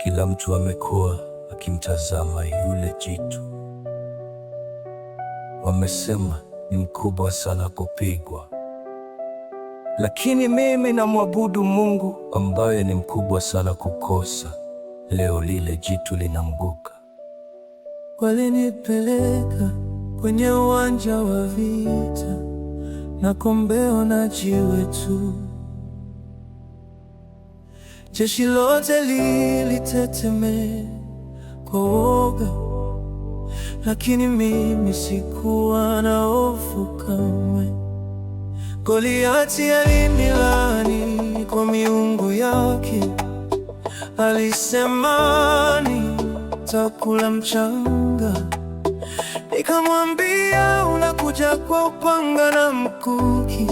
Kila mtu amekuwa akimtazama yule jitu. Wamesema ni mkubwa sana kupigwa, lakini mimi namwabudu Mungu ambaye ni mkubwa sana kukosa. Leo lile jitu linaanguka. Walinipeleka kwenye uwanja wa vita na kombeo na jiwe tu. Jeshi lote lilitetemeka kwa woga, lakini mimi sikuwa na hofu kamwe. Goliati alinilaani kwa miungu yake, alisema nitakula mchanga. Nikamwambia unakuja kwa upanga na mkuki,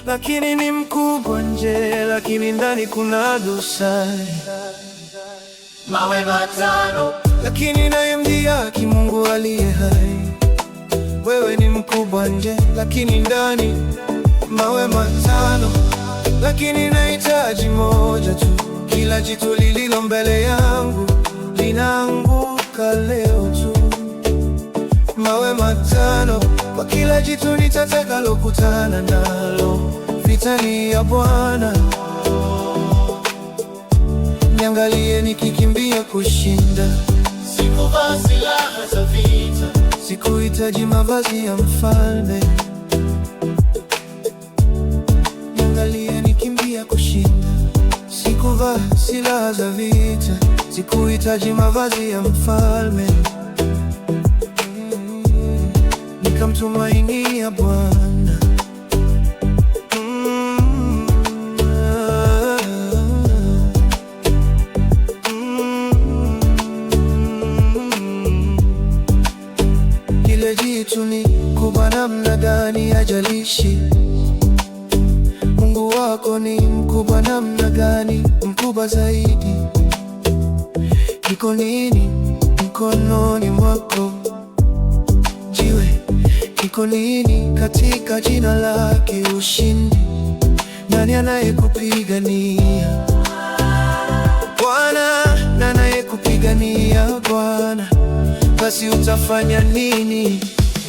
lakini ni mkubwa nje, lakini ndani kuna dosari. Mawe matano, lakini nayemdhihaki Mungu aliye hai. Wewe ni mkubwa nje, lakini ndani mawe matano, lakini nahitaji moja tu. Kila jitu lililo mbele yangu linaanguka leo tu. Mawe matano kwa kila jitu nitakalokutana nalo. Vita ni ya Bwana, niangalie nikikimbia kushinda. Sikuvaa silaha za vita, sikuhitaji mavazi ya mfalme. Niangalie nikimbia kushinda. Sikuvaa silaha za vita, sikuhitaji mavazi ya mfalme. Nikamtumainia Bwana. Kile jitu ni kubwa namna gani hajalishi. Mungu wako ni mkubwa namna gani, mkubwa zaidi. Iko nini mkononi mwako? Jiwe iko nini katika jina lake ushindi? Nani anayekupigania? Bwana. Nani anayekupigania Bwana? Basi utafanya nini?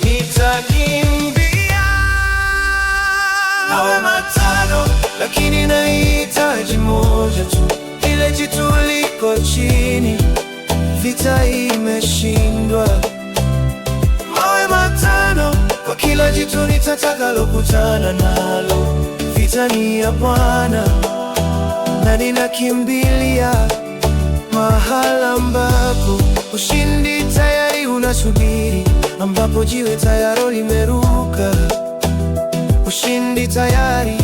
Nitakimbia mawe matano, lakini nahitaji moja tu. Ile jitu liko chini, vita imeshindwa. Mawe matano kwa kila jitu nitakalokutana nalo. Vita ni ya Bwana, na ninakimbilia mahala ambapo ushindi tayari unasubiri, ambapo jiwe tayari limeruka. Ushindi tayari,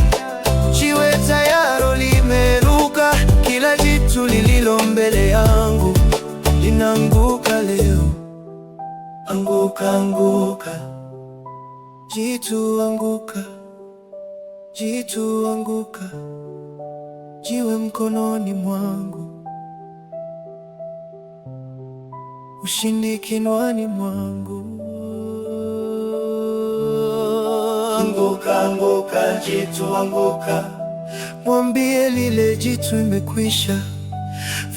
jiwe tayari limeruka. Kila jitu lililo mbele yangu linaanguka leo. Anguka, anguka, jitu anguka, jitu anguka. Jiwe mkononi mwangu, ushindi kinwani mwangu. Anguka, anguka, jitu anguka. Mwambie lile jitu imekwisha.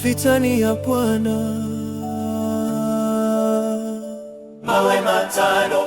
Vita ni ya Bwana. Mawe matano